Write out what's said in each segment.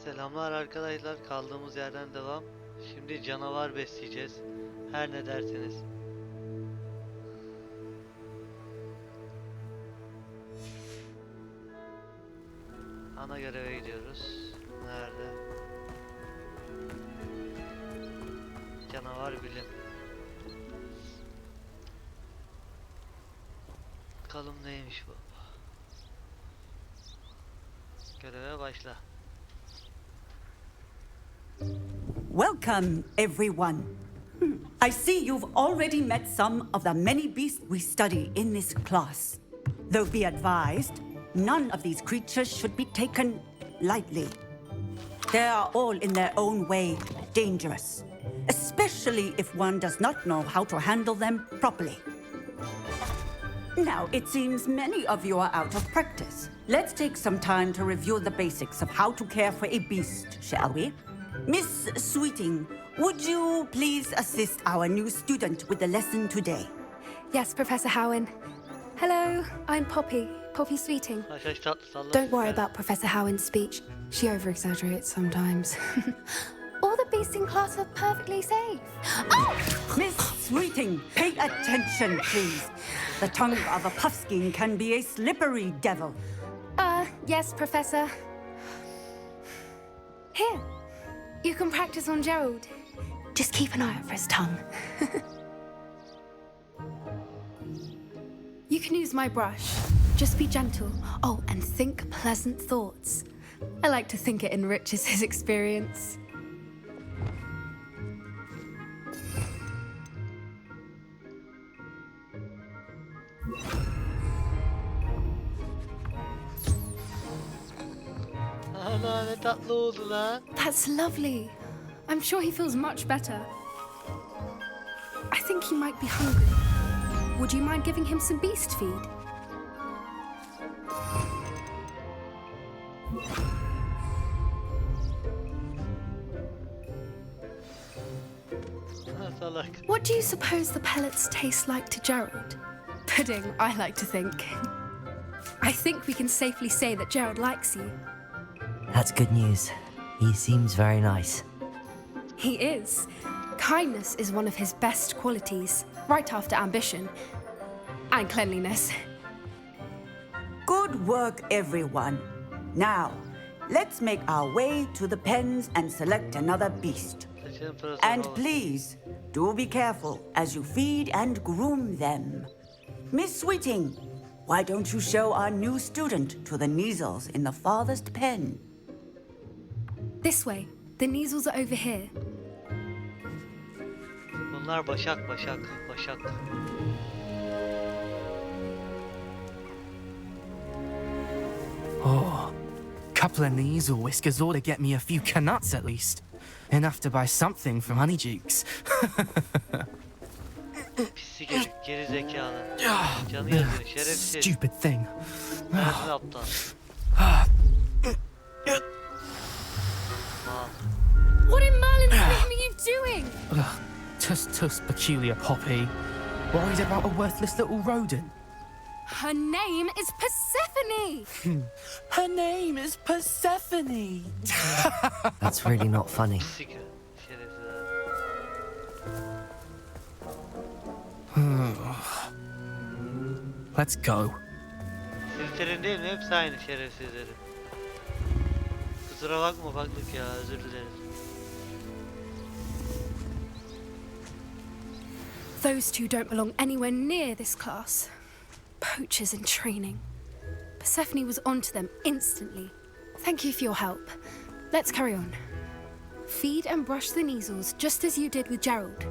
Selamlar arkadaşlar, kaldığımız yerden devam. Şimdi canavar besleyeceğiz. Her ne derseniz. Ana göreve gidiyoruz. Nerede? Canavar bilim. Bakalım neymiş bu. Göreve başla. Welcome, everyone. I see you've already met some of the many beasts we study in this class. Though be advised, none of these creatures should be taken lightly. They are all in their own way dangerous, especially if one does not know how to handle them properly. Now, it seems many of you are out of practice. Let's take some time to review the basics of how to care for a beast, shall we? Miss Sweeting, would you please assist our new student with the lesson today? Yes, Professor Howen. Hello, I'm Poppy Sweeting. Don't worry about Professor Howen's speech. She over-exaggerates sometimes. All the beasts in class are perfectly safe. Oh! Miss Sweeting, pay attention, please. The tongue of a puffskein can be a slippery devil. Yes, Professor. Here, you can practice on Gerald. Just keep an eye out for his tongue. You can use my brush. Just be gentle. Oh, and think pleasant thoughts. I like to think it enriches his experience. Ana ne tatlı oldu lan. That's lovely. I'm sure he feels much better. I think he might be hungry. Would you mind giving him some beast feed? Salak. What do you suppose the pellets taste like to Gerald? Pudding, I like to think. I think we can safely say that Gerald likes you. That's good news. He seems very nice. He is. Kindness is one of his best qualities, right after ambition and cleanliness. Good work, everyone. Now, let's make our way to the pens and select another beast. And please, do be careful as you feed and groom them. Miss Sweeting, why don't you show our new student to the Neasels in the farthest pen? This way. The Neasels are over here. Bunlar başak. Oh, couple of knees or whiskers ought to get me a few canuts at least. Enough to buy something from Honeydukes. Pislik herif, geri zekalı. Canı yazıyor, şerefsiz. Stupid thing. Nerede aptal? What in Merlin's name are you doing? Tuss, peculiar Poppy. Worried about a worthless little rodent. Her name is Persephone! Her name is Persephone. That's really not funny. Pislik şerefsiz. Let's go. Filtrenin değil mi? Hepsi aynı şerefsizleri. Kusura bakma ufaklık ya, özür dileriz. Those two don't belong anywhere near this class. Poachers in training. Persephone was onto them instantly. Thank you for your help. Let's carry on. Feed and brush the Neasels just as you did with Gerald.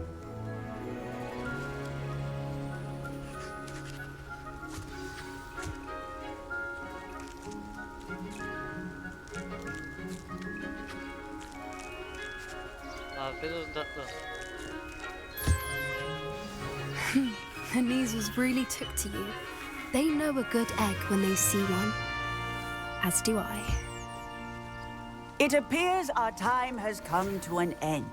Afiyet olsun tatlı. The Neasels really took to you. They know a good egg when they see one. As do I. It appears our time has come to an end.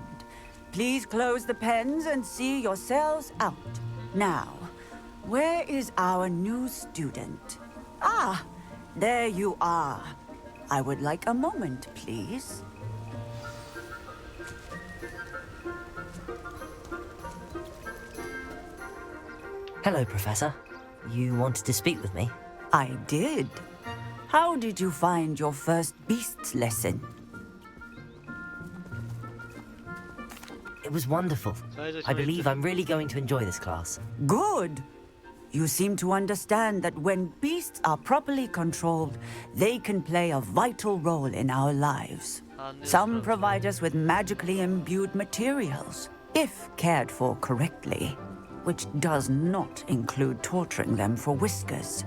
Please close the pens and see yourselves out. Now, where is our new student? Ah, there you are. I would like a moment, please. Hello, Professor. You wanted to speak with me? I did. How did you find your first beasts lesson? It was wonderful. I believe I'm really going to enjoy this class. Good. You seem to understand that when beasts are properly controlled, they can play a vital role in our lives. Some provide us with magically imbued materials, if cared for correctly, which does not include torturing them for whiskers.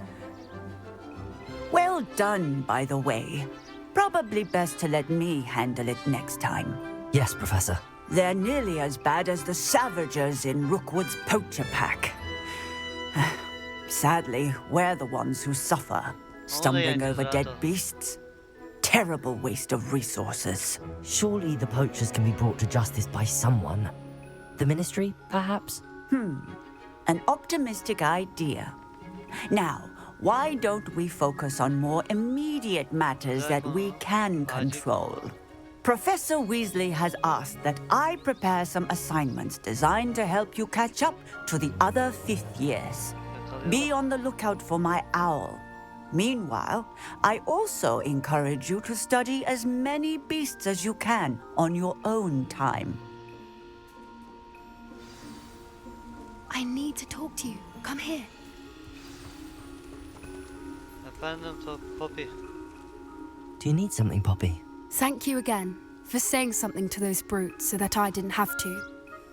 Well done, by the way. Probably best to let me handle it next time. Yes, Professor. They're nearly as bad as the Savagers in Rookwood's poacher pack. Sadly, we're the ones who suffer, stumbling over dead beasts. Terrible waste of resources. Surely the poachers can be brought to justice by someone. The Ministry, perhaps? An optimistic idea. Now, why don't we focus on more immediate matters that we can control? Professor Weasley has asked that I prepare some assignments designed to help you catch up to the other fifth years. Be on the lookout for my owl. Meanwhile, I also encourage you to study as many beasts as you can on your own time. I need to talk to you. Come here. Efendim Poppy. Do you need something, Poppy? Thank you again for saying something to those brutes so that I didn't have to.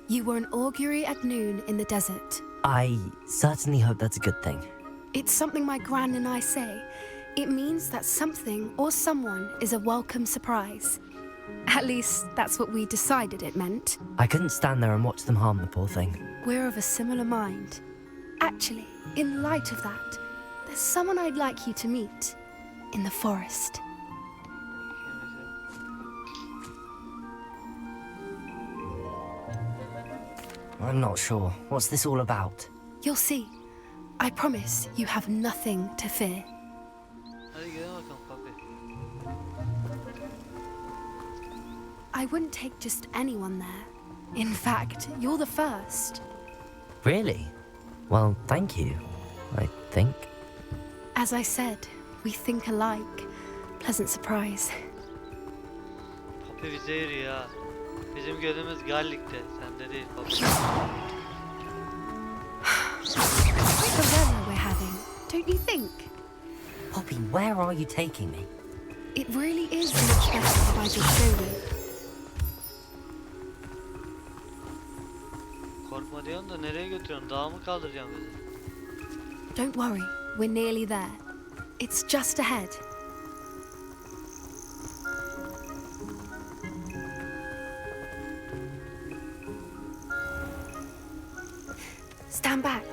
You were an augury at noon in the desert. I certainly hope that's a good thing. It's something my gran and I say. It means that something or someone is a welcome surprise. At least, that's what we decided it meant. I couldn't stand there and watch them harm the poor thing. We're of a similar mind. Actually, in light of that, there's someone I'd like you to meet in the forest. I'm not sure. What's this all about? You'll see. I promise you have nothing to fear. Hadi gidelim bakalım Poppy. I wouldn't take just anyone there. In fact, you're the first. Really? Well, thank you, I think. As I said, we think alike. Pleasant surprise. Poppy bize yürüyor ha. Bizim gölümüz Gallik'te. Sende değil Poppy. The weather we're having, don't you think? Poppy, where are you taking me? It really is much better if I just show you. Korkma diyorsun da nereye götürüyorsun? Dağa mı kaldıracaksın bizi? Don't worry, we're nearly there. It's just ahead. Stand back.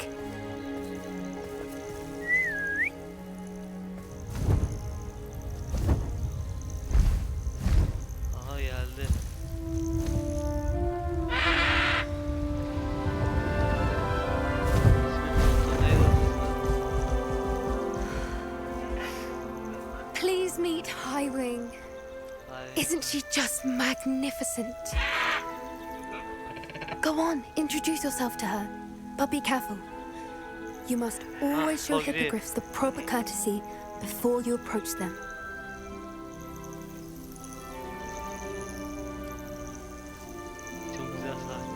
Aha geldi. Please meet Highwing. Isn't she just magnificent? Go on, introduce yourself to her. But be careful. You must always show Hogwarts. hippogriffs the proper courtesy before you approach them. Çok güzel sahne.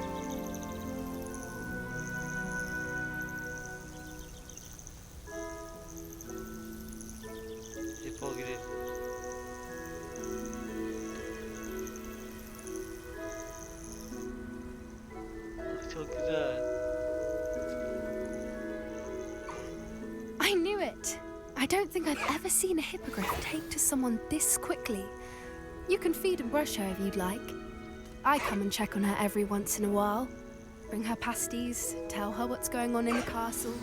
Hipogrif. Çok güzel. I knew it! I don't think I've ever seen a hippogriff take to someone this quickly. You can feed and brush her if you'd like. I come and check on her every once in a while. Bring her pasties, tell her what's going on in the castle.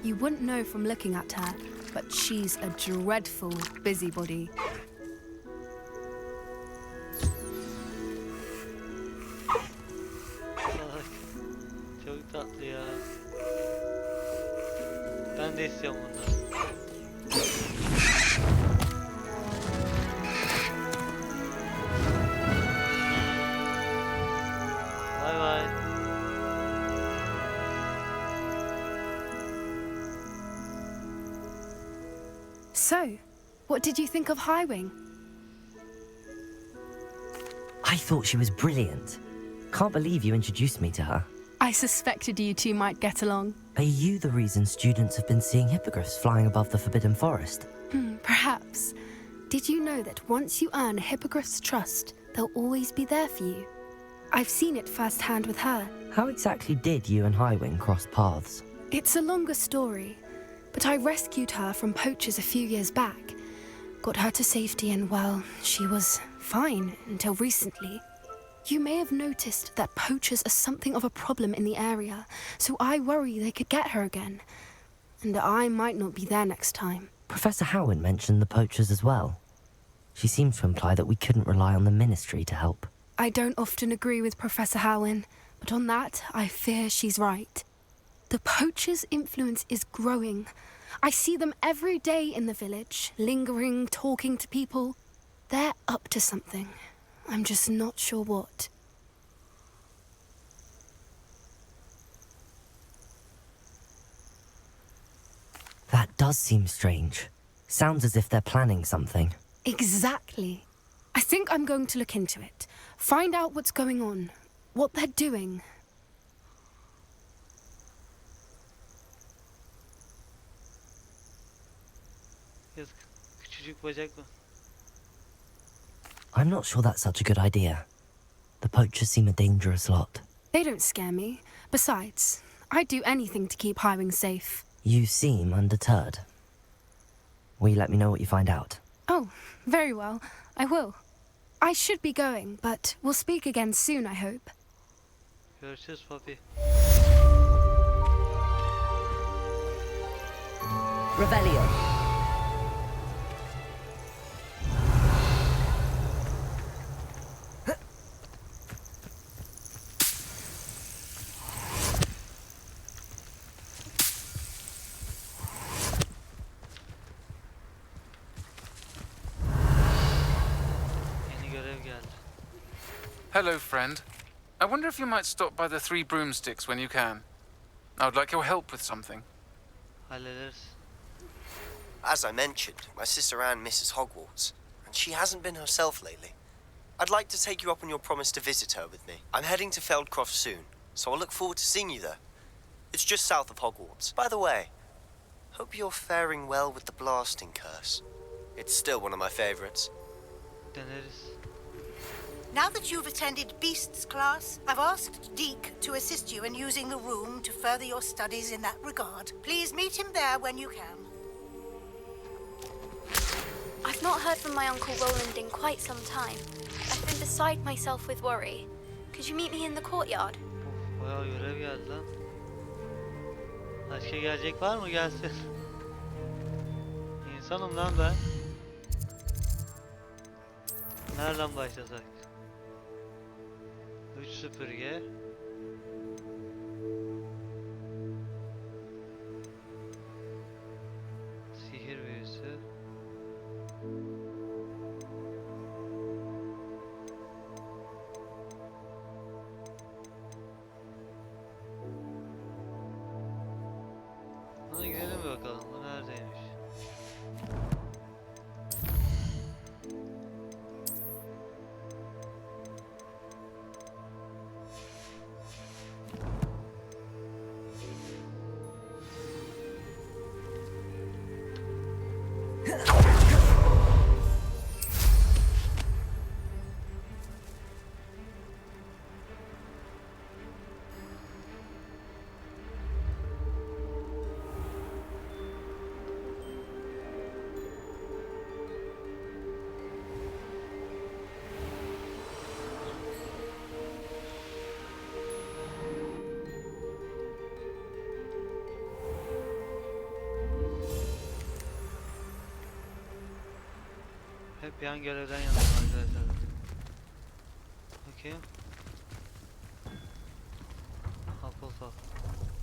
You wouldn't know from looking at her, but she's a dreadful busybody. Bak. Çok tatlı ya. Ben de istiyorum bunları. So, what did you think of Highwing? I thought she was brilliant. Can't believe you introduced me to her. I suspected you two might get along. Are you the reason students have been seeing hippogriffs flying above the Forbidden Forest? Perhaps. Did you know that once you earn a hippogriff's trust, they'll always be there for you? I've seen it firsthand with her. How exactly did you and Highwing cross paths? It's a longer story, but I rescued her from poachers a few years back. Got her to safety and, well, she was fine until recently. You may have noticed that poachers are something of a problem in the area, so I worry they could get her again. And I might not be there next time. Professor Howard mentioned the poachers as well. She seemed to imply that we couldn't rely on the Ministry to help. I don't often agree with Professor Howin, but on that, I fear she's right. The poachers' influence is growing. I see them every day in the village, lingering, talking to people. They're up to something. I'm just not sure what. That does seem strange. Sounds as if they're planning something. Exactly. I think I'm going to look into it. Find out what's going on. What they're doing. Yazık. Küçücük bacak mı? I'm not sure that's such a good idea. The poachers seem a dangerous lot. They don't scare me. Besides, I'd do anything to keep Highwing safe. You seem undeterred. Will you let me know what you find out? Oh, very well. I will. I should be going, but we'll speak again soon, I hope. Görüşürüz Poppy. Revelio. Yeni görev geldi. Hello, friend. I wonder if you might stop by the Three Broomsticks when you can. I would like your help with something. Hallederiz. As I mentioned, my sister Anne misses Hogwarts, and she hasn't been herself lately. I'd like to take you up on your promise to visit her with me. I'm heading to Feldcroft soon, so I'll look forward to seeing you there. It's just south of Hogwarts. By the way, hope you're faring well with the blasting curse. It's still one of my favorites. Deneriz. Now that you've attended Beasts class, I've asked Deke to assist you in using the room to further your studies in that regard. Please meet him there when you can. I've not heard from my Uncle Rowland in quite some time. I've been beside myself with worry. Could you meet me in the courtyard? Bayağı görev geldi lan. Başka gelecek var mı? Gelsin. İnsanım lan ben. Nereden başlasak? 3 süpürge. Sihir büyüsü. Hadi gidelim bir bakalım. Bu neredeymiş? Hep yan görevden yandım arkadaşlar. Bakayım. Hufflepuff.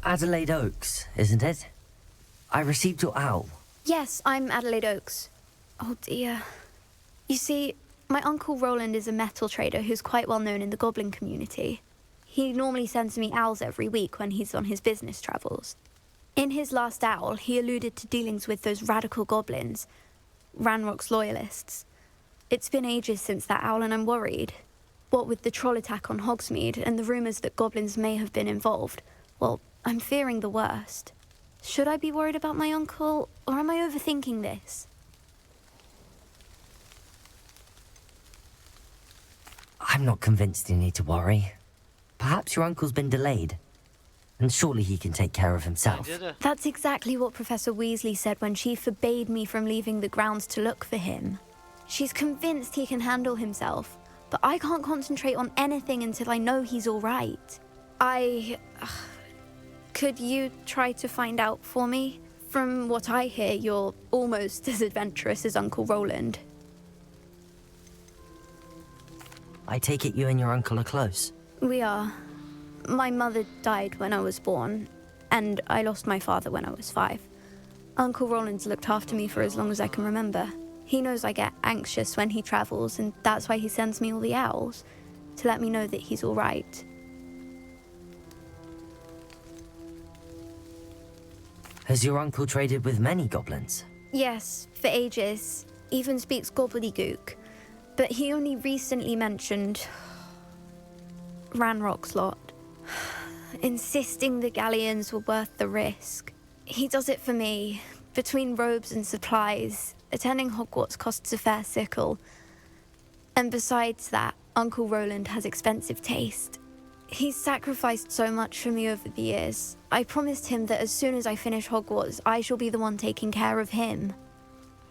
Adelaide Oaks, isn't it? I received your owl. Yes, I'm Adelaide Oaks. Oh dear. You see, my Uncle Rowland is a metal trader who's quite well known in the goblin community. He normally sends me owls every week when he's on his business travels. In his last owl, he alluded to dealings with those radical goblins, Ranrock's loyalists. It's been ages since that owl and I'm worried. What with the troll attack on Hogsmeade and the rumours that goblins may have been involved, well, I'm fearing the worst. Should I be worried about my uncle, or am I overthinking this? I'm not convinced you need to worry. Perhaps your uncle's been delayed. And surely he can take care of himself. Bence de. That's exactly what Professor Weasley said when she forbade me from leaving the grounds to look for him. She's convinced he can handle himself, but I can't concentrate on anything until I know he's all right. Could you try to find out for me? From what I hear, you're almost as adventurous as Uncle Rowland. I take it you and your uncle are close. We are. My mother died when I was born, and I lost my father when I was 5. Uncle Rowland's looked after me for as long as I can remember. He knows I get anxious when he travels, and that's why he sends me all the owls, to let me know that he's all right. Has your uncle traded with many goblins? Yes, for ages. Even speaks gobbledygook. But he only recently mentioned Ranrock's lot, insisting the galleons were worth the risk. He does it for me. Between robes and supplies, attending Hogwarts costs a fair sickle. And besides that, Uncle Rowland has expensive taste. He's sacrificed so much for me over the years. I promised him that as soon as I finish Hogwarts, I shall be the one taking care of him.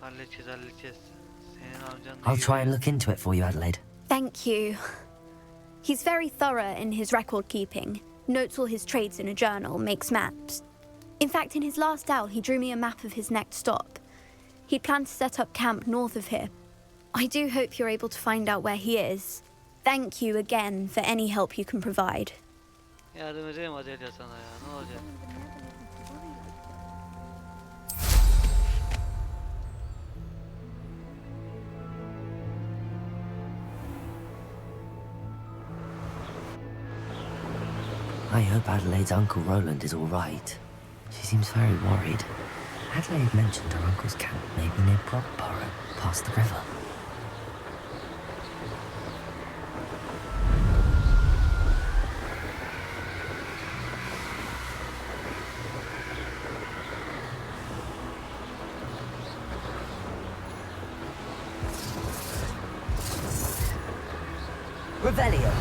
Halledeceğiz. Senin amcan da I'll iyi try and bir- look into it for you, Adelaide. Thank you. He's very thorough in his record keeping. Notes all his trades in a journal, makes maps. In fact, in his last owl, he drew me a map of his next stop. He'd planned to set up camp north of here. I do hope you're able to find out where he is. Thank you again for any help you can provide. Yardım edeyim Adele sana ya. Ne olacak? I hope Adelaide's Uncle Rowland is all right. She seems very worried. Adelaide mentioned her uncle's camp may be near Brockborough, past the river. Revelio.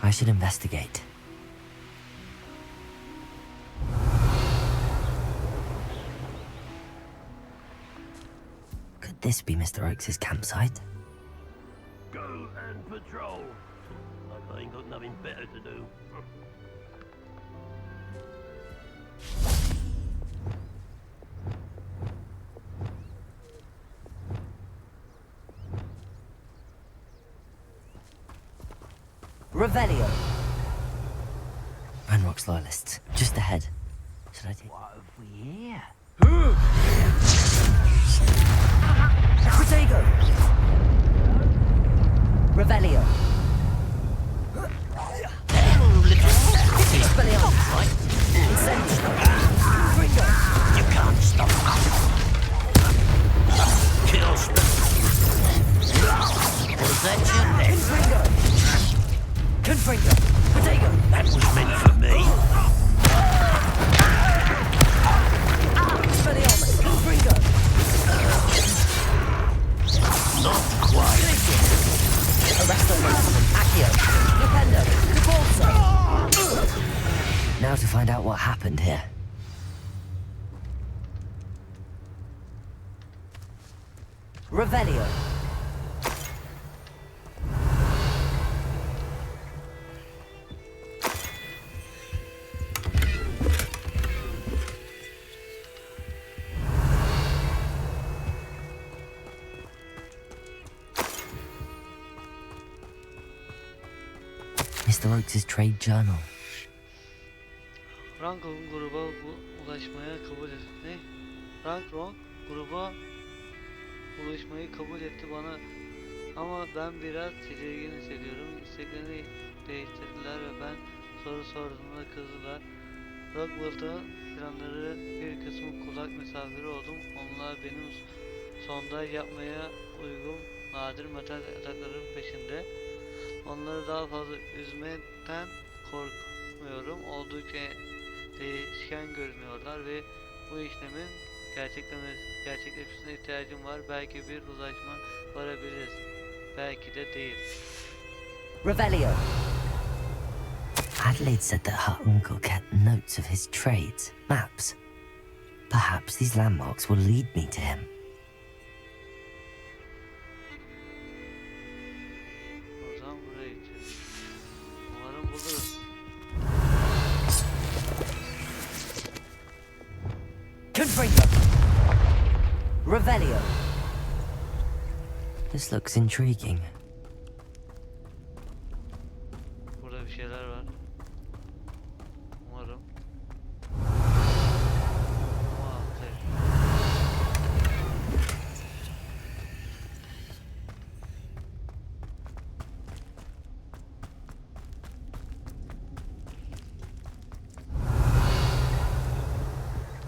I should investigate. Could this be Mr. Oakes' campsite? Go and patrol. Like I ain't got nothing better to do. Revelio. Ranrock's loyalists, just ahead. Should I take... What have we here? Protego! Revelio. Expelliarmus, right? Incendio. Gringo. You can't stop us. Kill Was that you then? Confringo. Confringo. Protego. That was meant for me. Expelliarmus. Confringo. Not quite. Arresto Maximum. Accio. Dependo. Debolso. Now to find out what happened here. Revelio. Mr. Oakes' trade journal. Rankon gruba ulaşmaya kabul etti. Ne? Rankon gruba ulaşmayı kabul etti bana ama ben biraz tedirgin hissediyorum. İsteklerini değiştirdiler ve ben soru sorduğumda kızdılar. Rockwell'da planları bir kısmı kulak misafiri oldum. Onlar benim sondaj yapmaya uygun nadir metal yatakların peşinde. Onları daha fazla üzmekten korkmuyorum. Oldukça değişken görünüyorlar ve bu işlemin gerçekleşmesine ihtiyacım var. Belki bir uzlaşma varabiliriz. Belki de değil. Revelio. Adelaide said that her uncle kept notes of his trades, maps. Perhaps these landmarks will lead me to him. O zaman buraya gideceğiz. Umarım buluruz. Confringo. Revelio. This looks intriguing. Burada bir şeyler var. Umarım. Ama hayır.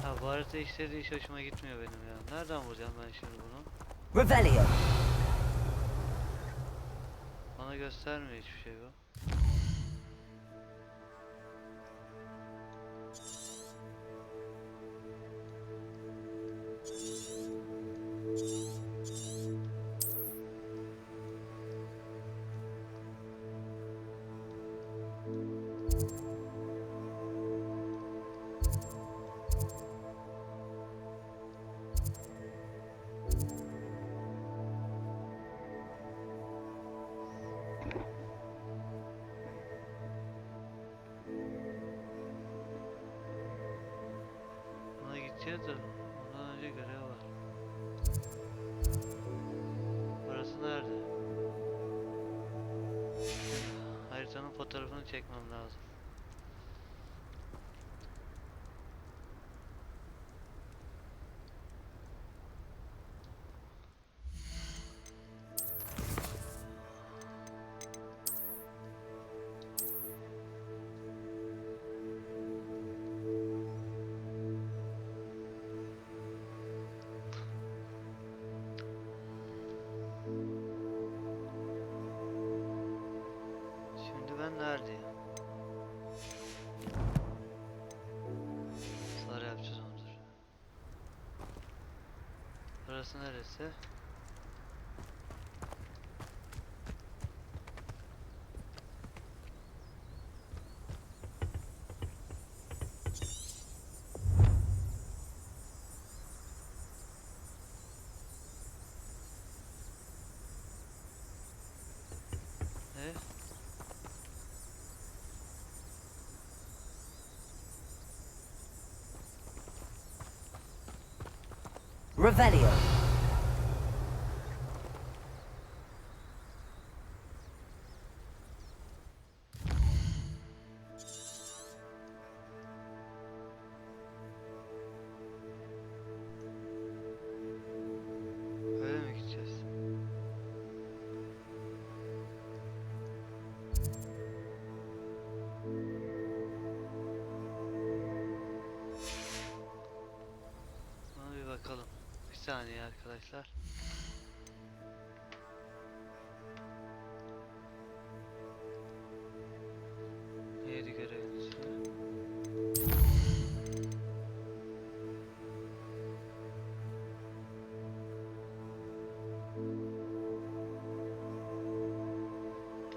Ha, bu harita işleri hiç hoşuma gitmiyor benim ya. Nereden bulacağım ben şimdi bunu? Revelio. Bana göstermiyor hiçbir şey bu. Buna gideceğiz de ondan önce görev var. Burası nerede? Haritanın fotoğrafını çekmem lazım. Şimdi ben neredeyim? Sarı yapacağız onları. Burası neresi? Ne? Revelio. Öyle mi gideceğiz? Buna bir bakalım. Bir saniye arkadaşlar. Neydi görevin ismi?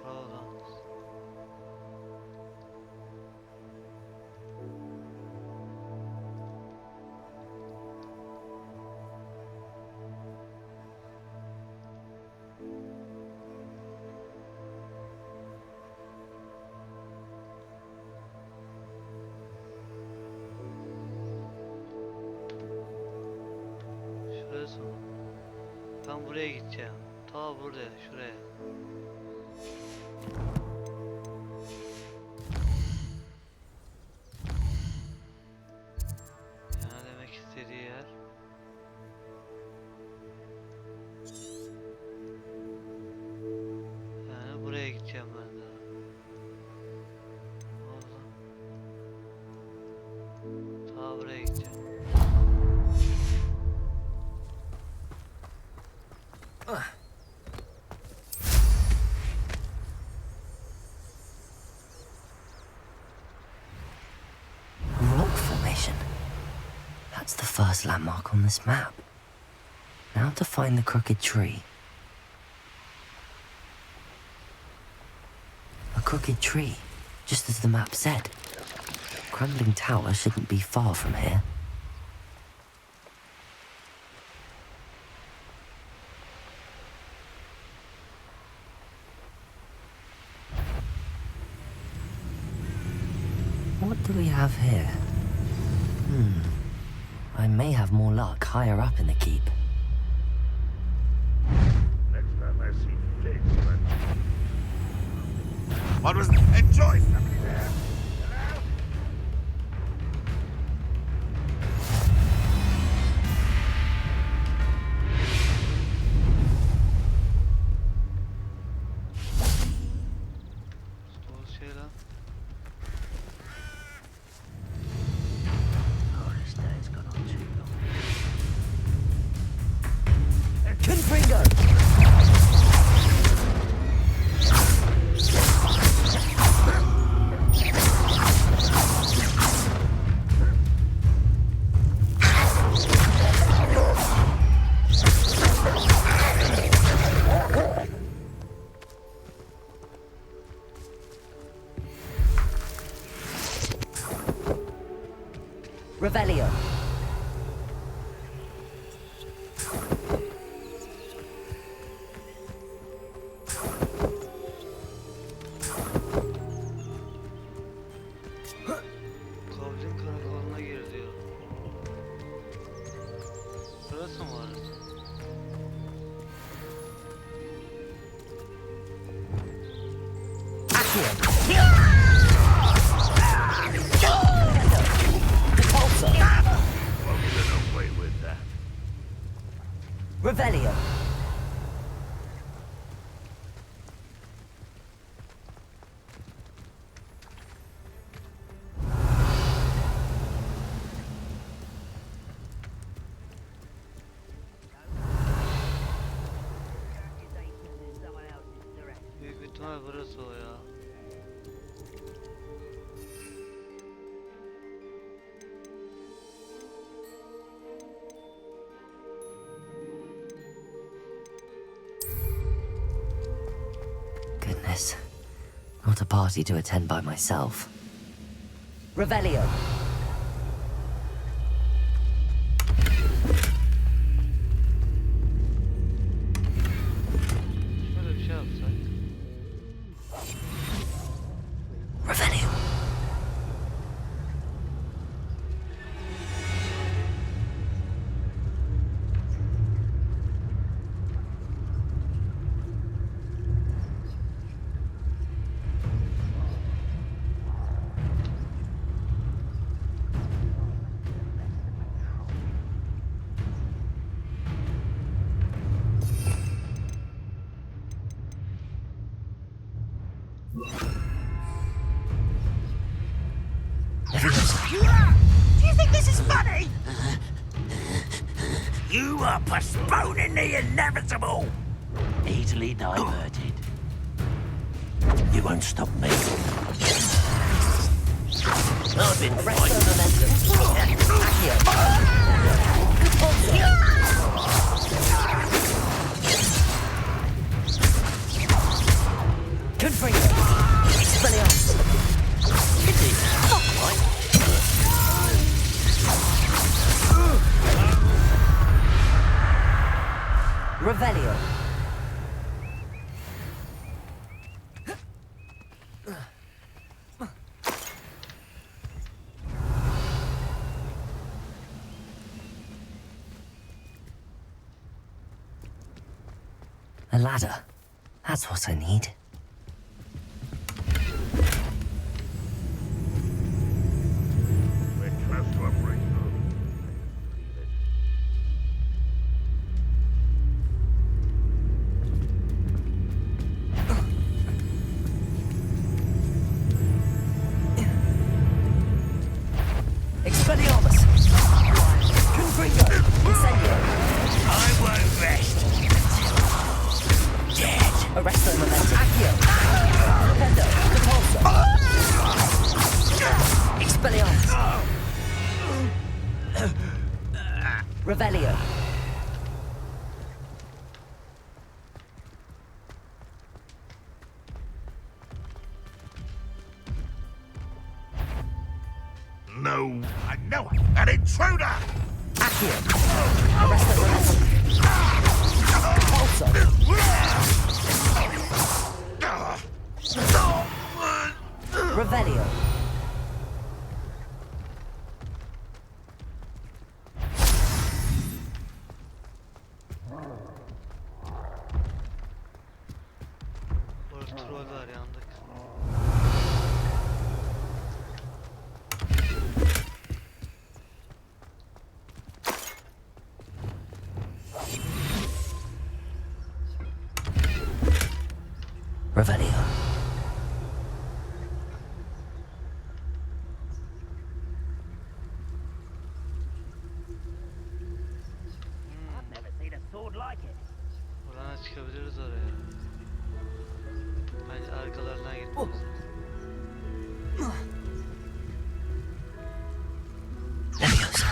Rowland. Şurası mı? Ben buraya gideceğim. Ta buraya, şuraya. first landmark on this map. Now to find the crooked tree. A crooked tree, just as the map said. Crumbling tower shouldn't be far from here. What do we have here? I may have more luck higher up in the keep. Next time I see Jake, what was that? Enjoy somebody there. Hello? O şey lan. Oh, this day's gone on too long. Confringo! Revelio. Goblin karakoluna gir diyor. Burası mı var? Won't get away with that. Revelio. Büyük ihtimal burası o ya. Goodness. Not a party to attend by myself. Revelio. Şöyle bir şey yapsak. Revelio. Do you think this is funny? You are postponing the inevitable. Easily diverted. You won't stop me. I've been fighting. Confringo. Expelliarmus. Revelio. A ladder. That's what I need. We're close to a breakthrough. Expelliarmus. Confringo. Incendio. I won't rest. Dead. Arresto momentum. know it. An intruder! Accio! Arrest the Also! Revelio! Orada troll var, yandık. Revelio. I've never seen a sword like it. Buradan çıkabiliriz oraya. Bence arkalarından gitmemiz lazım. Leviosa.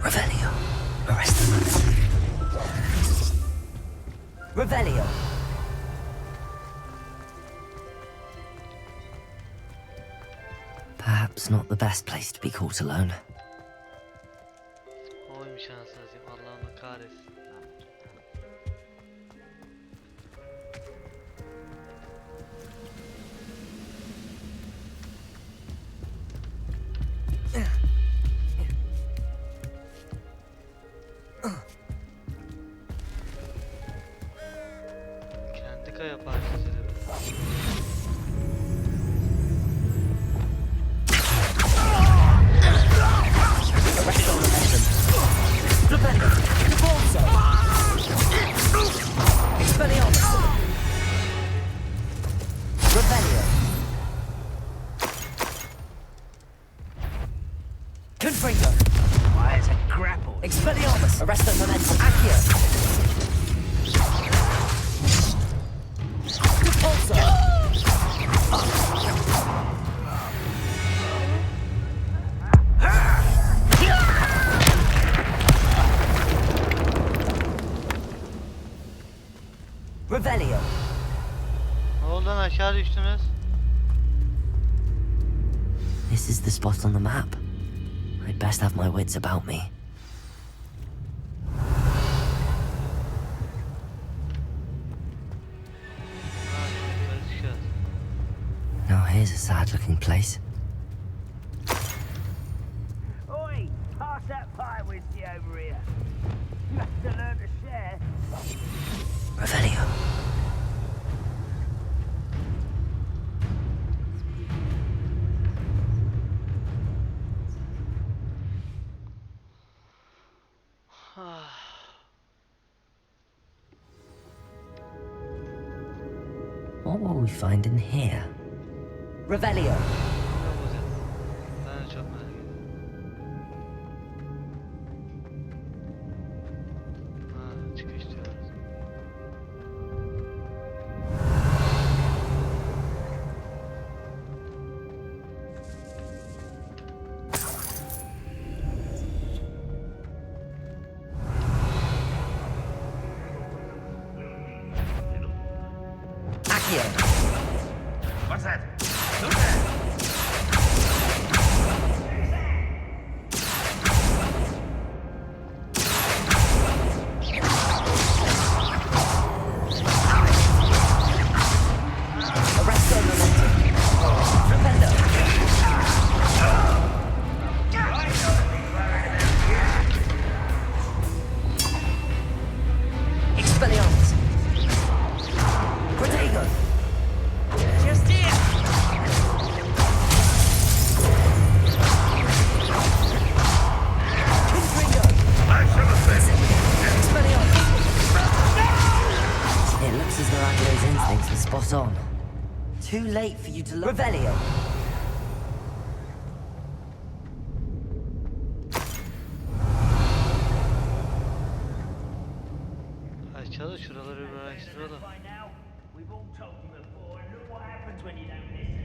Revelio. Arrest the man. Revelio. Perhaps not the best place to be caught alone. Oymuş anasını satayım. Allah'ım kahretsin. Kendi kaya parçası. Arrest all momentum. Revelio. Also. Expelliarmus. Revelio. Confringo. Why, it's a grapple. Expelliarmus. Arrest the momentum. Accio. Also. Revelio. Ne oldu lan, aşağı düştünüz? This is the spot on the map. I'd best have my wits about me. Ha, yukarı çıkacağız. Now here's a sad-looking place. Oi, pass that pie whiskey over here. You have to learn to share. Revelio. What will we find in here? Revelio. Ne olacak? Ben de çok merak ediyorum. Ha, çıkış diyoruz. Accio. What's that? Look there! Arresto momentum. Rependo. Expelliarmus. Protego. Just here. Confringo. Expelliarmus. It looks as though Adler's instincts were spot on. too late for you to learn. Revelio. Açalım şuraları bir araştıralım. We've all told you before, and look what happens when you don't listen.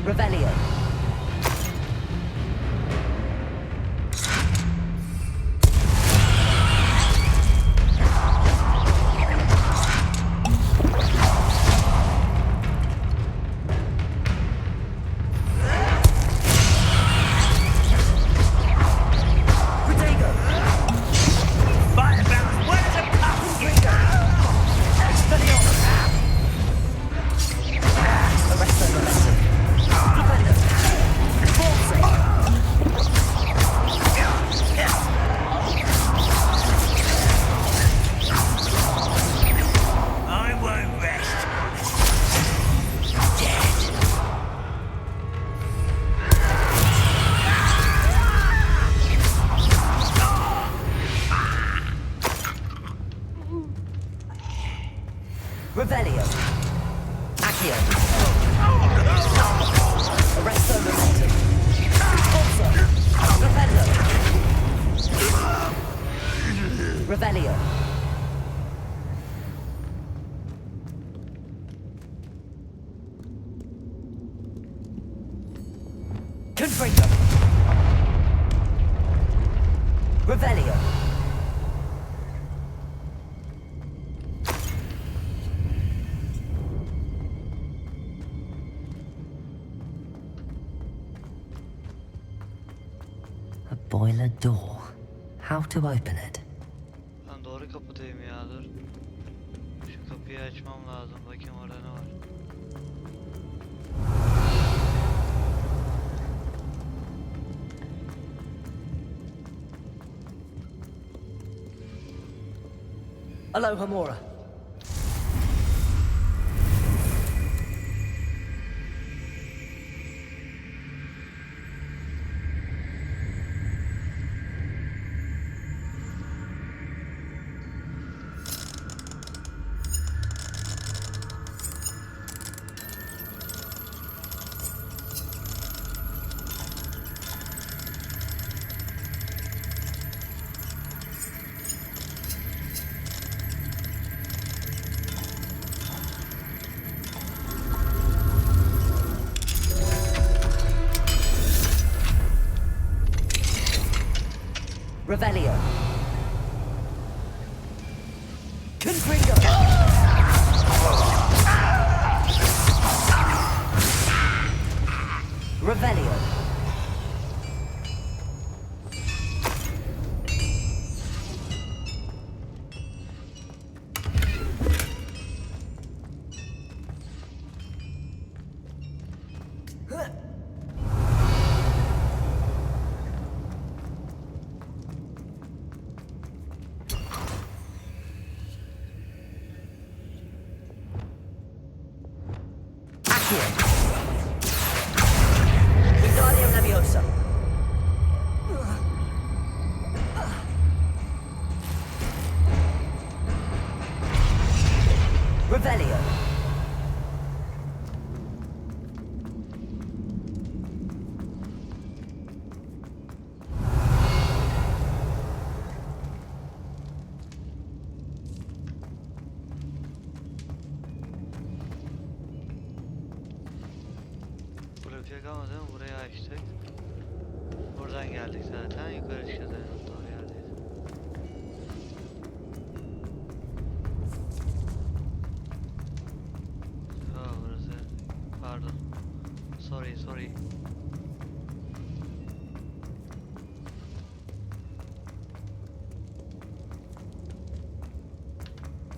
Revelio. Revelio. Accio. Arresto momentum. Expulso. Rependo. Revelio. Confringo. Revelio. A boiler door. How to open it? Ben doğru kapıdayım ya, dur. Şu kapıyı açmam lazım. Bakayım orada ne var. Aloha Mora. Revelio. Confringo. Revelio. Wingardium Leviosa. Revelio. Buraya kalmadı değil mi? Burayı açtık. Buradan geldik zaten. Yukarı çıkacağız. Evet, doğru yerdeyiz. Ha, burası. Pardon. Sorry.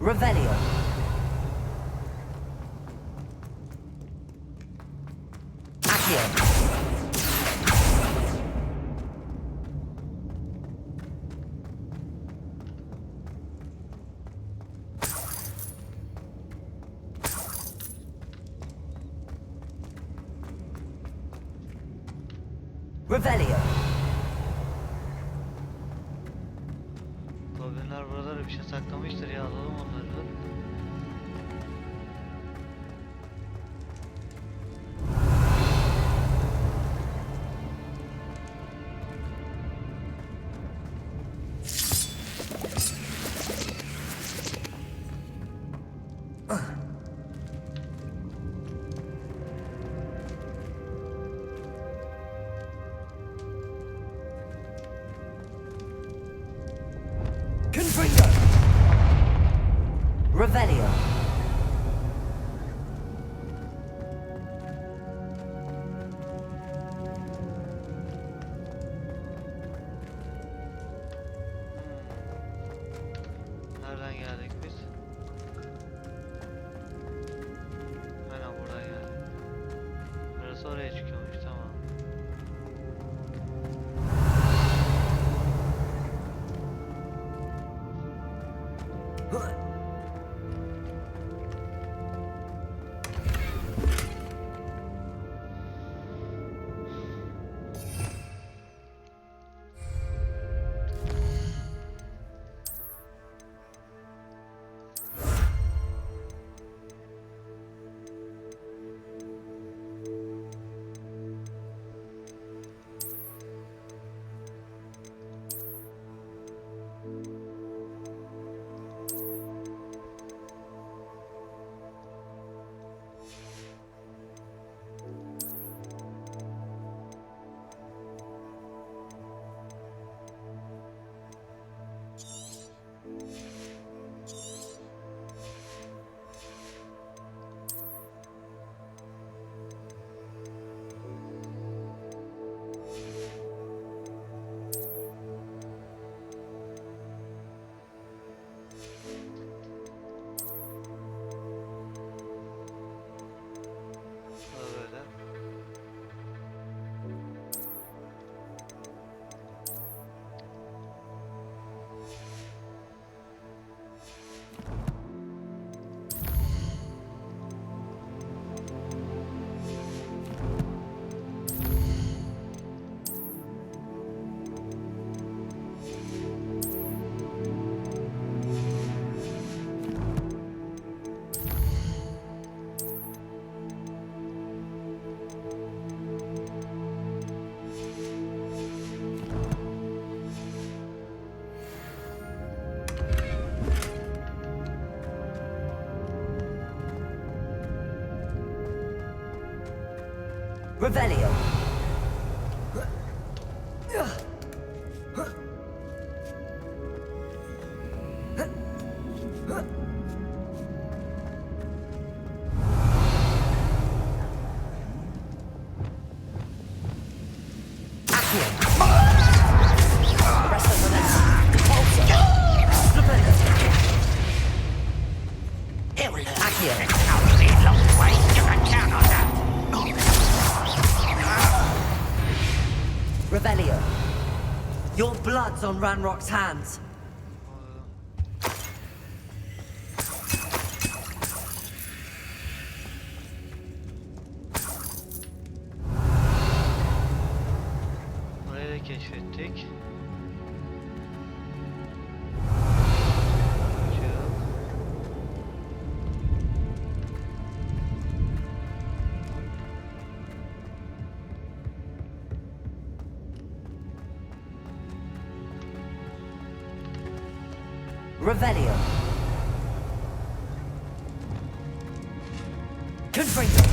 Revelio. Accio. Revelio. Goblinler buralara bir şey saklamıştır ya, alalım onları. Confringo. Revelio. Nereden geldik biz? Aynen buradan geldik. Burası oraya çıkıyormuş, tamam. Böyle. Revelio. Here we go. Technology lost way. You can count on that. Revelio. Your blood's on Ranrock's hands. Burayı da keşfettik. Revelio. Confringo.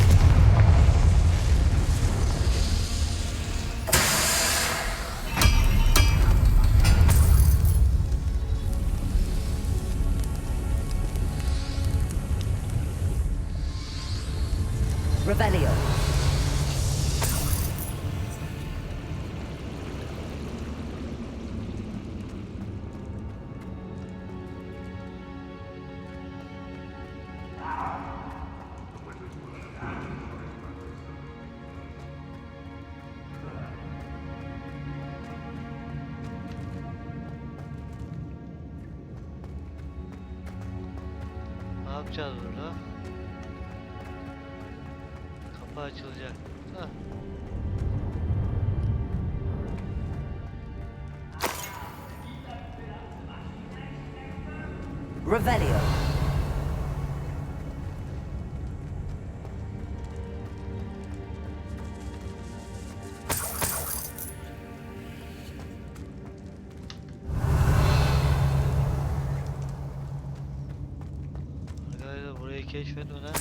Revelio. Ne yapacağız burada? Kapı açılacak. Ha. Revelio. Arkadaşlar burayı keşfetmeden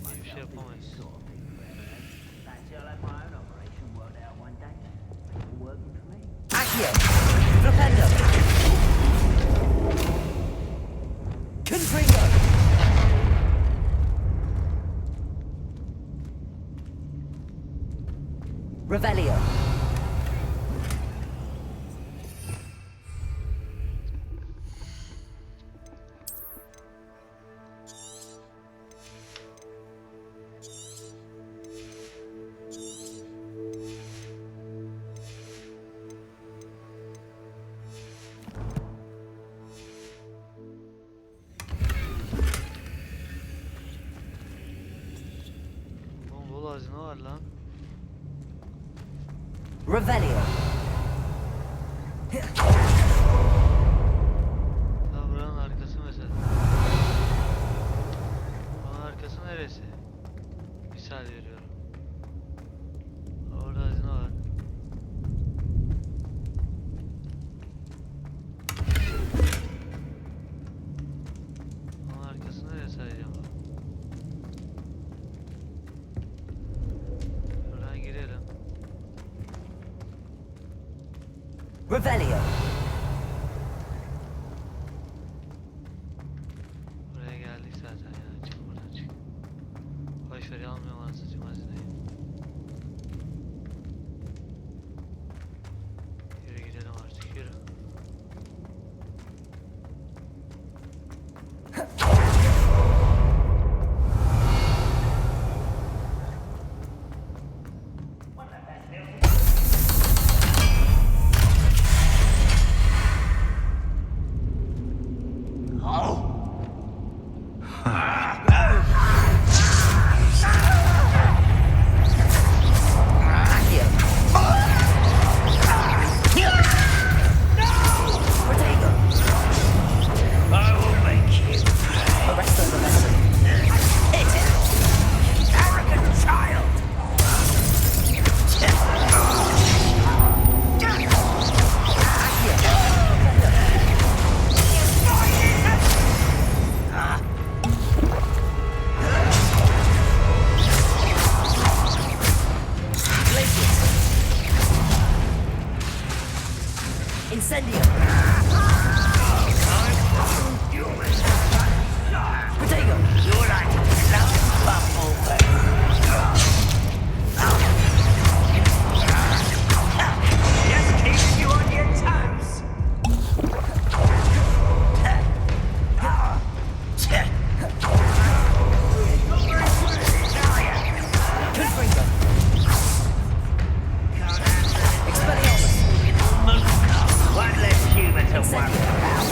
hiçbir şey yapamayız. Accio. Flipendo. Confringo. Revelio. Oğlum bol hazine var lan. Revelio. Ya buranın arkası mesela. Buranın arkası neresi? Misal veriyorum. Orada hazine var. Buranın arkası neresi acaba? Buradan girelim. Revelio. Buraya geldik zaten ya. Çık buradan çık. Boşver almıyorum anasıcım hazineyi. Yürü gidelim artık yürü. I will make you. Arresto the vessel. Arrogant child! Incendio. Protego. You're like a love bumblebee. Just keeps you on your toes. Confringo. Expelliarmus. One less human to worry about.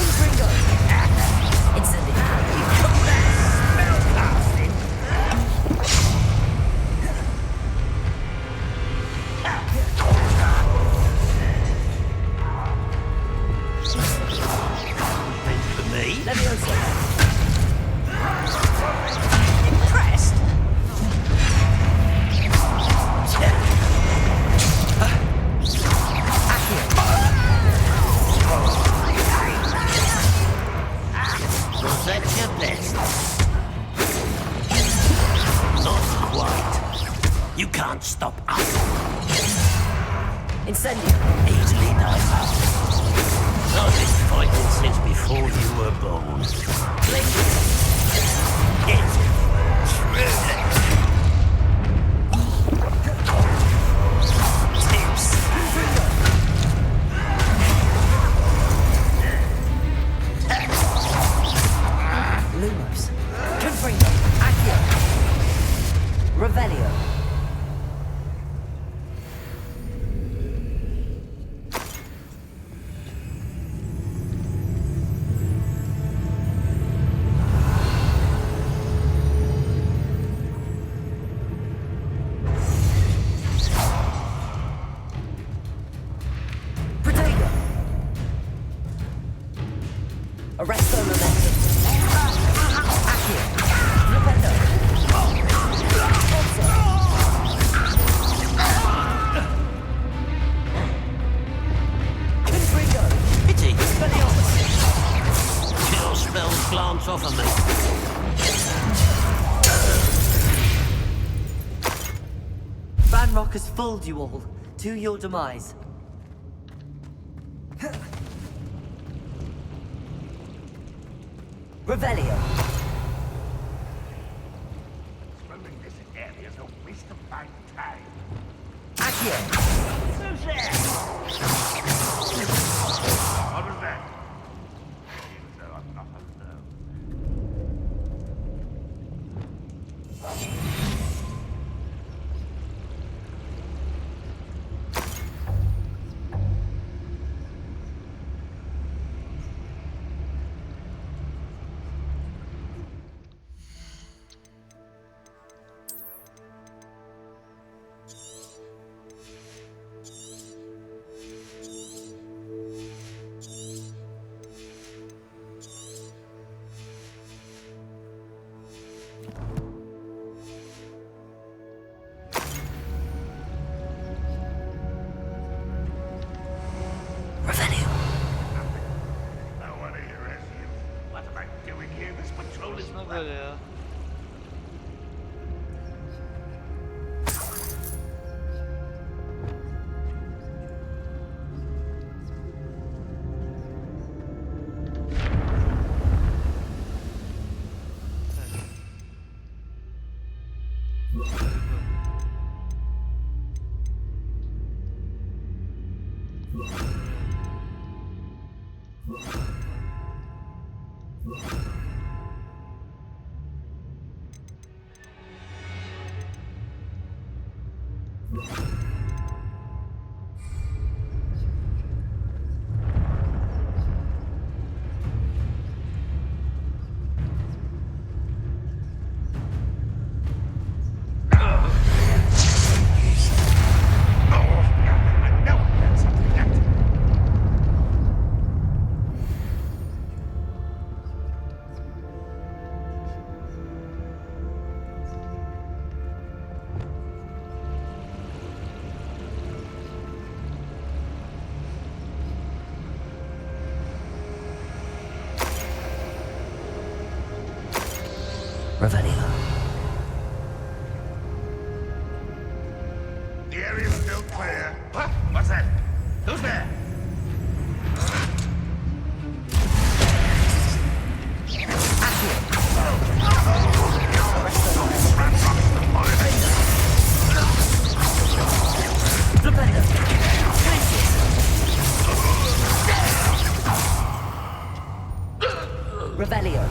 Confringo. Incendio. For me? Leviosa. Impressed? Was that your best? Not quite. You can't stop us. Incendio. Easily done. I've been fighting since before you were born. Get Lumos. Confringo. Accio. Revelio. Protego. Arresto momentum. Accio. Flipendo. Confringo. pity. Expelliarmus. Chill spells glance off of me. Banrock has fooled you all. To your demise. Revelio. Swimming this area is a waste of my time. Accio. Who's there? What was that? Seems though I'm not alone. Revelio. I want to arrest you. What am I doing here? This patrol is Ne böyle ya? Revelio. The area's still clear. What? What's that? Who's there? Revelio.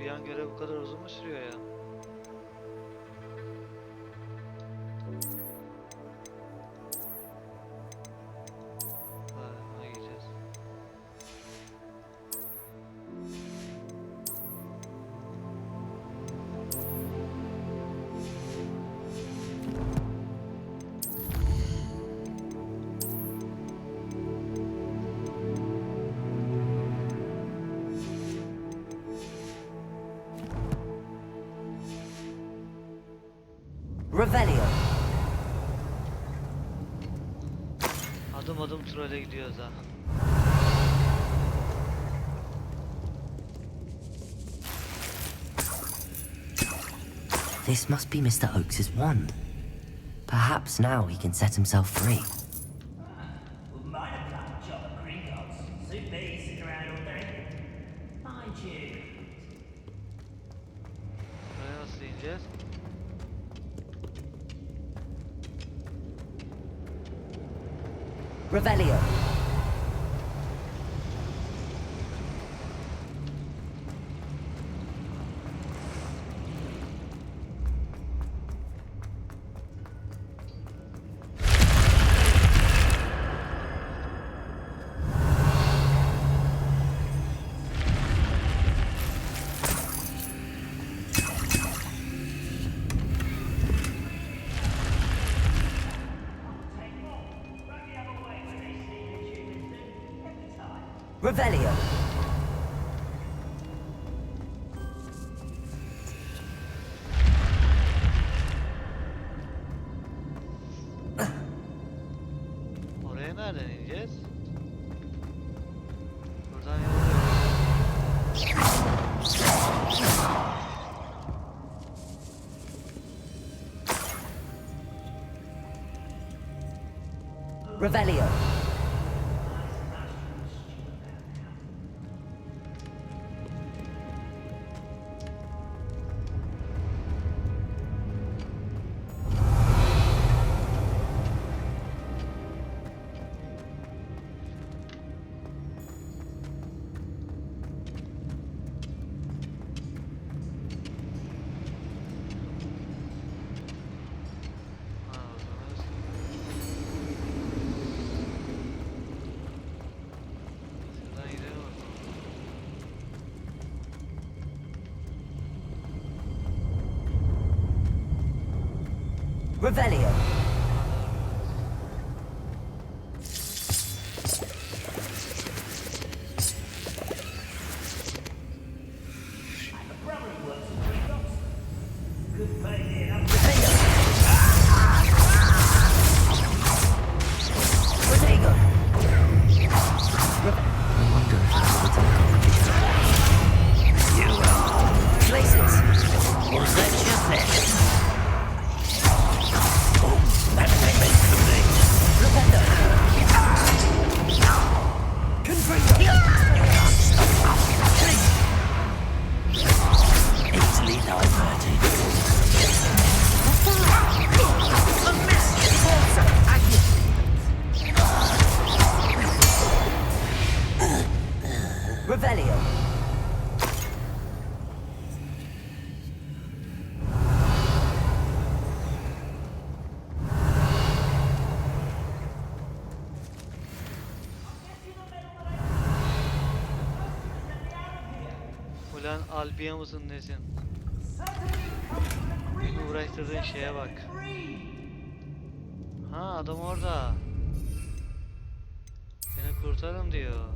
Bir an görev bu kadar uzun mu sürüyor ya? Ha, gideceğiz. Revelio. Adım adım trole gidiyoruz ha. This must be Mr. Oakes's wand. Perhaps now he can set himself free. Wouldn't mind a black job of Gringotts. Suit me, sitting around all day. Mind you. Buraya nasıl ineceğiz? Revelio. Revelio. Oraya nereden ineceğiz? Buradan yol yok. Revelio. Ha, o zaman şuradan gidelim bakalım. Revelio. Brother works at Gringotts. Good pay here. Rodrigo. I wonder if that's what You are. places. Was that your pleasure? Oh, that thing meant for me. Rependo. Easily diverted. Revelio. Ulan Albiya mısın nesin? Beni uğraştırdığın şeye bak. Ha, adam orada. Seni kurtarın diyor.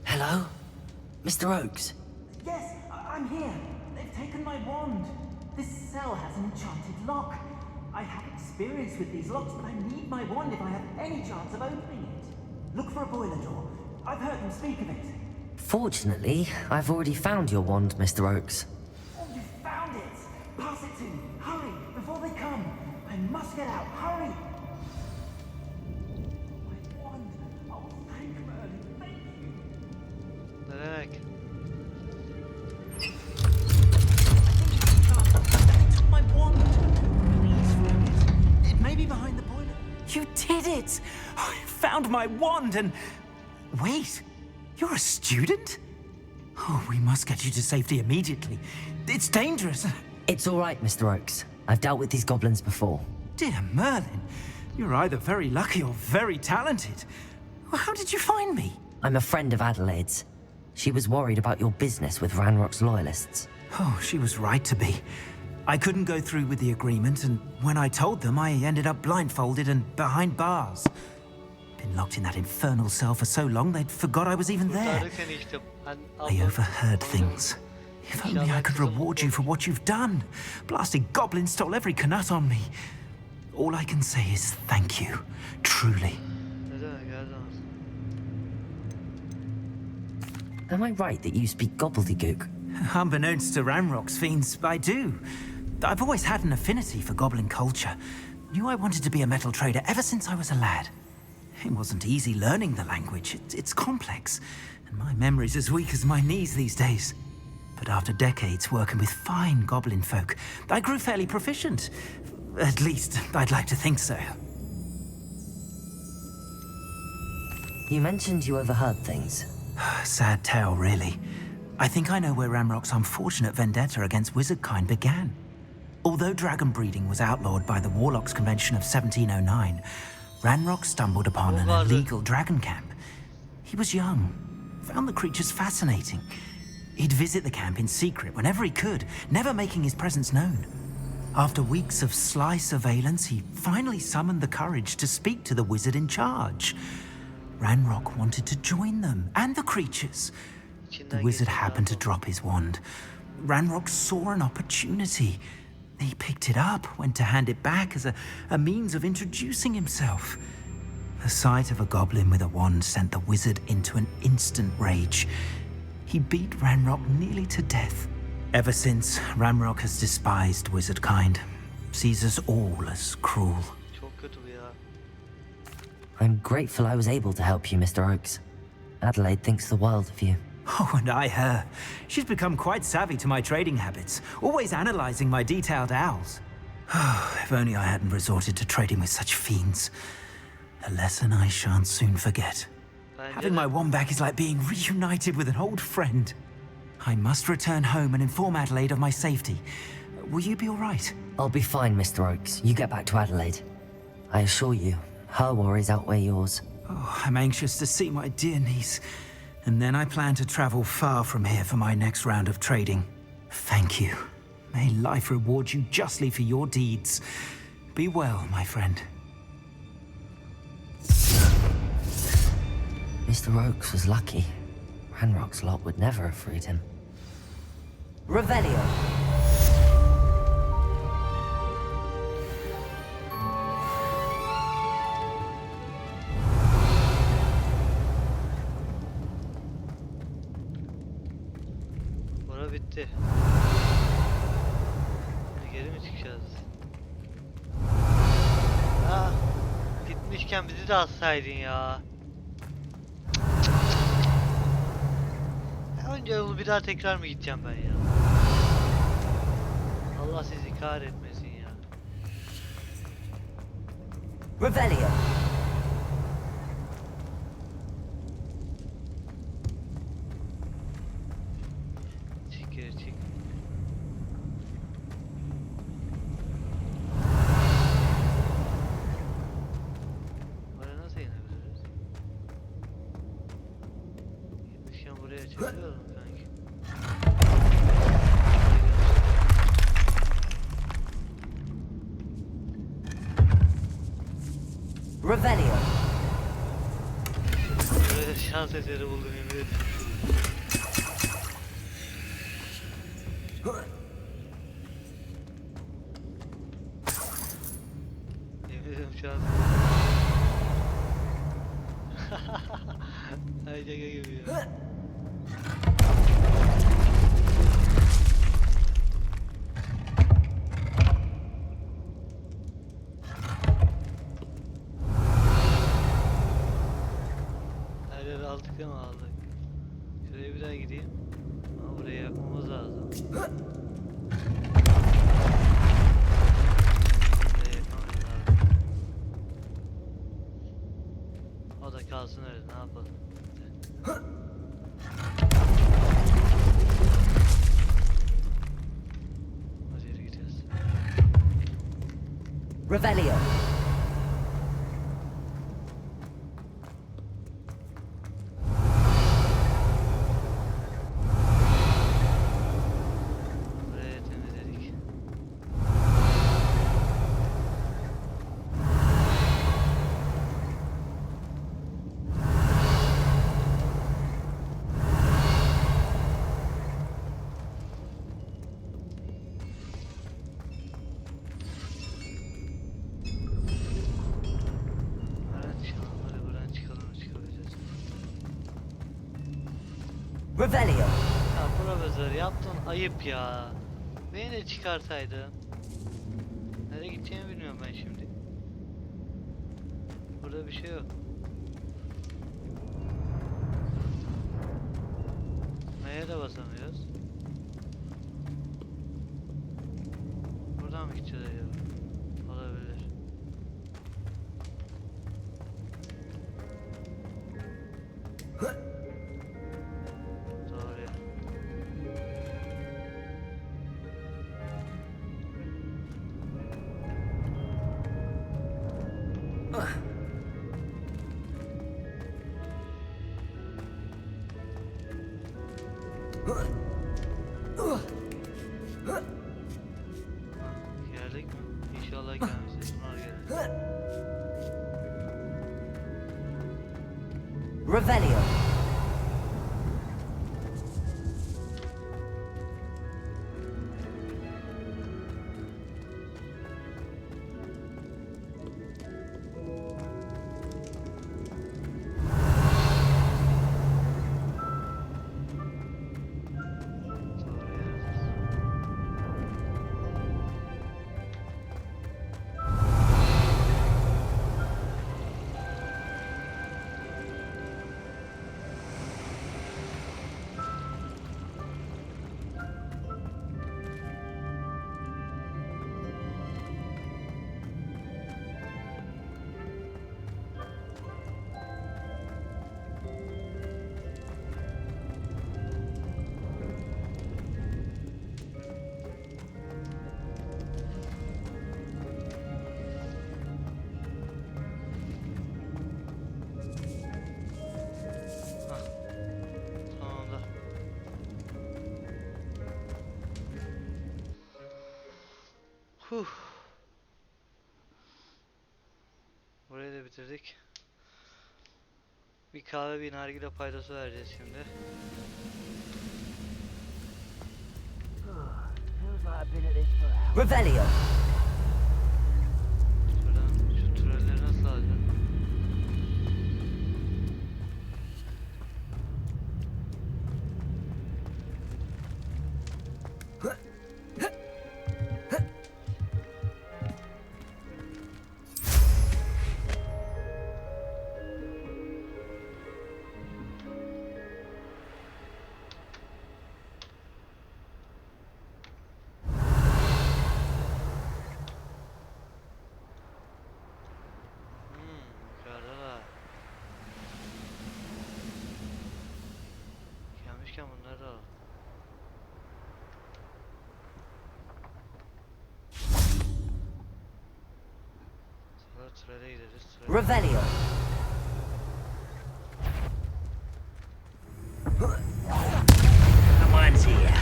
Hello? Mr. Oakes? Yes, I'm here. They've taken my wand. This cell has an enchanted lock. I have experience with these locks, but I need my wand if I have any chance of opening it. Look for a boiler door. I've heard them speak of it. Fortunately, I've already found your wand, Mr. Oakes. Oh, you found it! Pass it to me. Hurry, before they come. I must get out. Hurry! My wand. Oh, thank Merlin. Thank you. Ne demek? They took my wand. Please, Rowland. It may be behind the boiler. You did it! I found my wand and... Wait! You're a student? Oh, we must get you to safety immediately. It's dangerous. It's all right, Mr. Oakes. I've dealt with these goblins before. Dear Merlin, you're either very lucky or very talented. Well, how did you find me? I'm a friend of Adelaide's. She was worried about your business with Ranrock's loyalists. Oh, she was right to be. I couldn't go through with the agreement, and when I told them, I ended up blindfolded and behind bars. Been locked in that infernal cell for so long, they'd forgot I was even there. I overheard things. If only I could reward you for what you've done. Blasted goblins stole every Knut on me. All I can say is thank you, truly. Am I right that you speak gobbledygook? Unbeknownst to Ranrock's fiends, I do. I've always had an affinity for goblin culture. Knew I wanted to be a metal trader ever since I was a lad. It wasn't easy learning the language. It's complex, and my memory's as weak as my knees these days. But after decades working with fine goblin folk, I grew fairly proficient. At least, I'd like to think so. You mentioned you overheard things. Sad tale, really. I think I know where Ranrock's unfortunate vendetta against wizardkind began. Although dragon breeding was outlawed by the Warlocks Convention of 1709, Ranrock stumbled upon an illegal dragon camp. He was young, found the creatures fascinating. He'd visit the camp in secret whenever he could, never making his presence known. After weeks of sly surveillance, he finally summoned the courage to speak to the wizard in charge. Ranrock wanted to join them, and the creatures. The wizard happened to drop his wand. Ranrock saw an opportunity. He picked it up, went to hand it back as a means of introducing himself. The sight of a goblin with a wand sent the wizard into an instant rage. He beat Ranrock nearly to death. Ever since, Ranrock has despised wizardkind, sees us all as cruel. I'm grateful I was able to help you, Mr. Oakes. Adelaide thinks the world of you. Oh, and I her. She's become quite savvy to my trading habits, always analyzing my detailed owls. If only I hadn't resorted to trading with such fiends. A lesson I shan't soon forget. Having my wand back is like being reunited with an old friend. I must return home and inform Adelaide of my safety. Will you be all right? I'll be fine, Mr. Oakes. You get back to Adelaide. I assure you, her worries outweigh yours. Oh, I'm anxious to see my dear niece. And then I plan to travel far from here for my next round of trading. Thank you. May life reward you justly for your deeds. Be well, my friend. Mr. Oakes was lucky. Ranrock's lot would never have freed him. Revelio! Bora bitti. Şimdi geri mi çıkacağız? Ha, gitmişken bizi de alsaydın ya. Önce yolu bir daha tekrar mı gideceğim ben ya? Allah sizi kahretmesin ya. Revelio! Çık geri çık. Oraya nasıl inebiliriz? Gitmişken buraya çıkıyorum kanki. Revelio! Böyle şans eseri buldum yemin ederim. Yemin ederim şans. Ay şaka gibi ya. Her yeri aldık değil mi aldık? Şuraya bir daha gideyim. Ama burayı yakmamız lazım. Burayı yakmamız lazım. O da kalsın öyle, ne yapalım? Revelio. Buraya temizledik. Buradan çıkalım, hadi buradan çıkalım, çıkabileceğiz. Revelio. Ya profesör yaptın ayıp ya. Beni de çıkarsaydın. Nereye gideceğimi bilmiyorum ben şimdi. Burada bir şey yok. Neye de basamıyoruz. Buradan mı gideceğiz acaba? Olabilir. Doğru ya. Geldik mi? İnşallah gelmişiz. Bunlar gelir. Revelio. Doğru yerdeyiz. Sonunda. Huh. Burayı da bitirdik. Bir kahve bir nargile paydası vereceğiz şimdi. Feels like I've been at this for hours. Revelio. Şuradan şu trolleri nasıl alacağım? Yukarıdalar. Gelmişken bunları da al. Sonra trene gideriz. Revelio. Someone's here.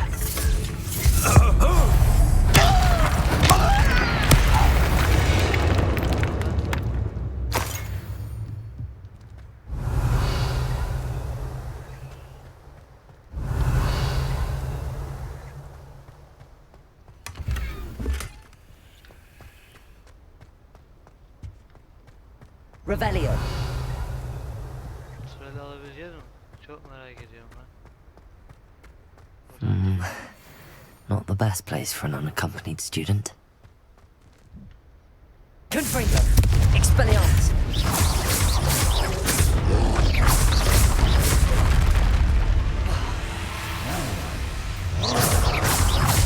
Revelio. Treni alabileceğiz mi? Çok merak ediyorum ben. Not the best place for an unaccompanied student. Confringo. Expelliarmus.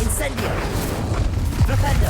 Incendio. Flipendo.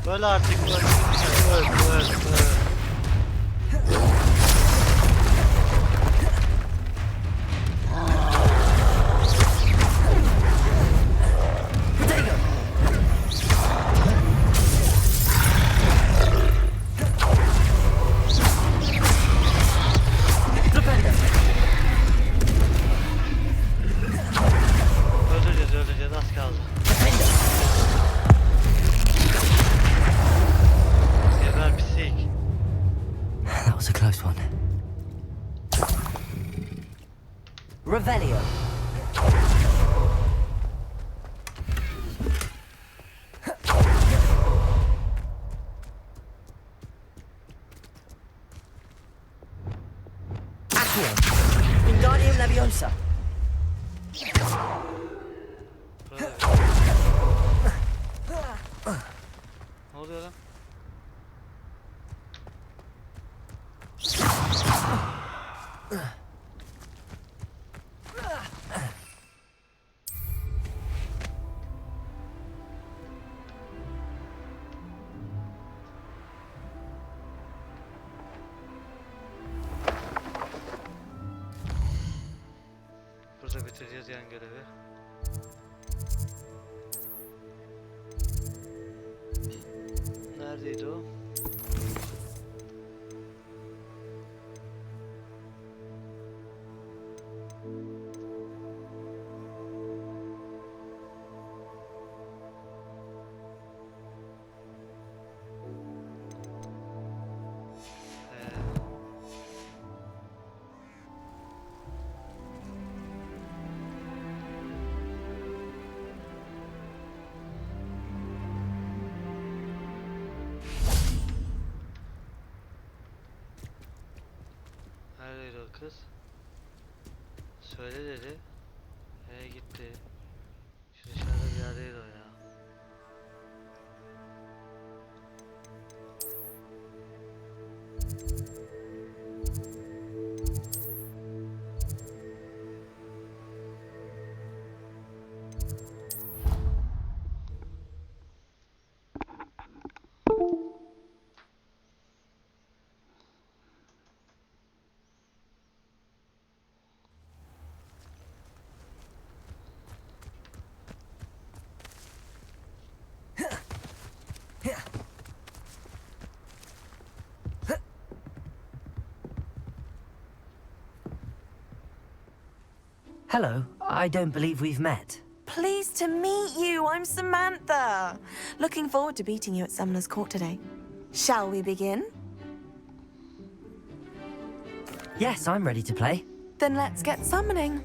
Böyle artık öl. Öleceğiz az kaldı. Geber pislik. That was a close one. Revelio. Accio. Wingardium Leviosa. Ne oluyor lan? Burada bitireceğiz yan görevi. Neredeydi o? Neredeydi o kız? Söyle dedi. Gitti. Şu dışarıda bir yerdeydi o ya. Hello, I don't believe we've met. Pleased to meet you. I'm Samantha. Looking forward to beating you at Summoner's Court today. Shall we begin? Yes, I'm ready to play. Then let's get summoning.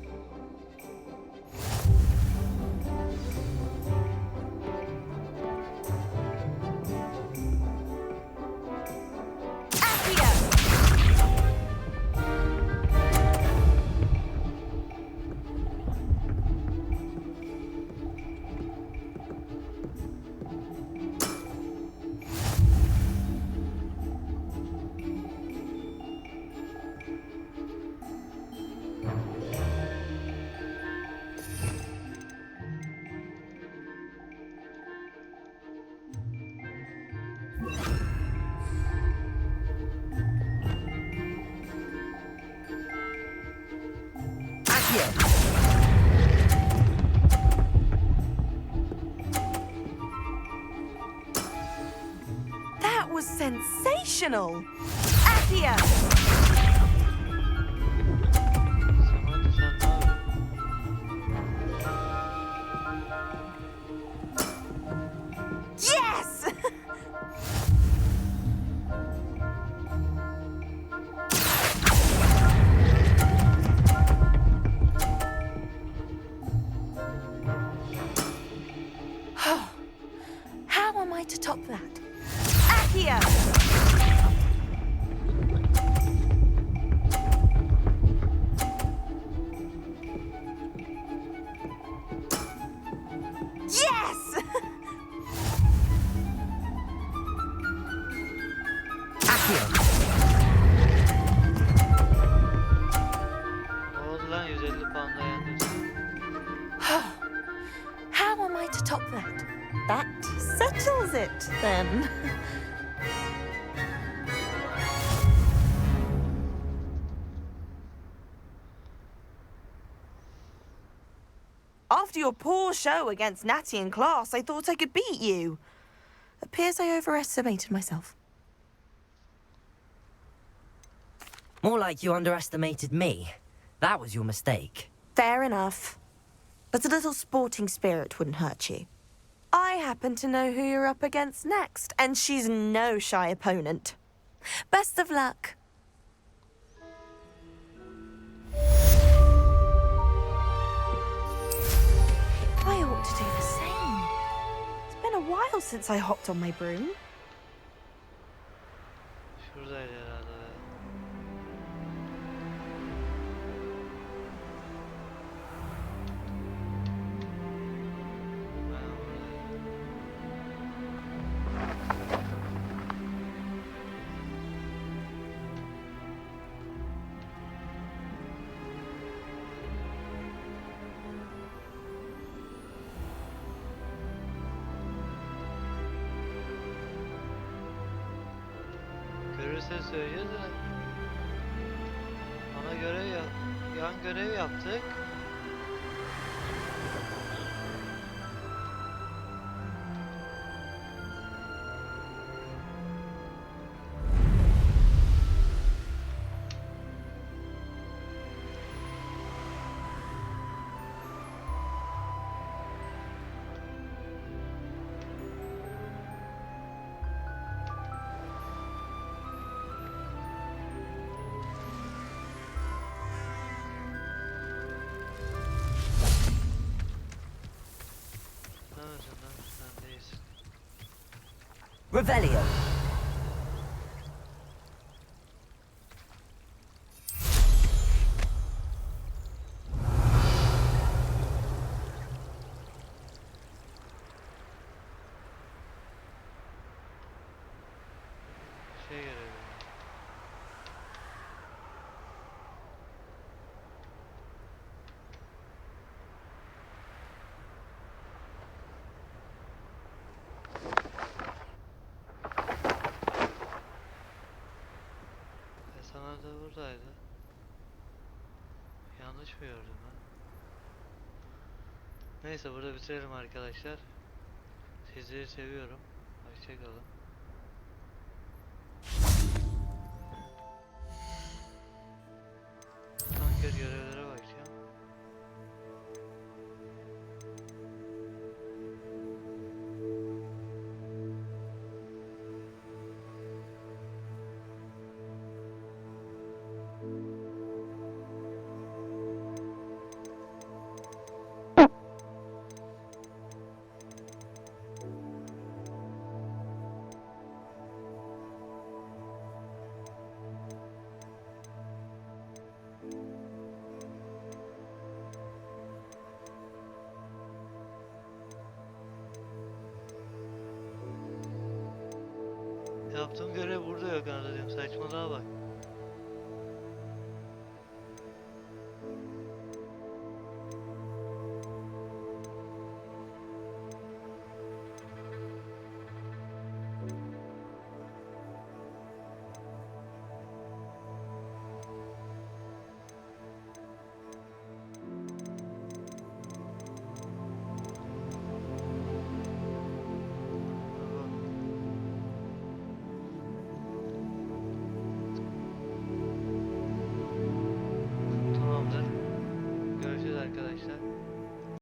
That was sensational! Accio! Yes! How am I to top that? Accio! Yes! Accio. Ne oldu lan 150 pound'a yendim. How am I to top that? That settles it, then. After your poor show against Natty in class, I thought I could beat you. Appears I overestimated myself. More like you underestimated me. That was your mistake. Fair enough. But a little sporting spirit wouldn't hurt you. I happen to know who you're up against next, and she's no shy opponent. Best of luck. I ought to do the same. It's been a while since I hopped on my broom. Şuradaydı herhalde. Görürse söyleyeceğiz de ana görev yan görev yaptık. Revelio. Şey görevi. Sana da buradaydı. Yanlış mı gördüm ben? Neyse burada bitirelim arkadaşlar. Sizleri seviyorum. Hoşçakalın. Tanker görevlere bakacağım. Yaptığım görev burada yok anladığım, saçmalığa bak.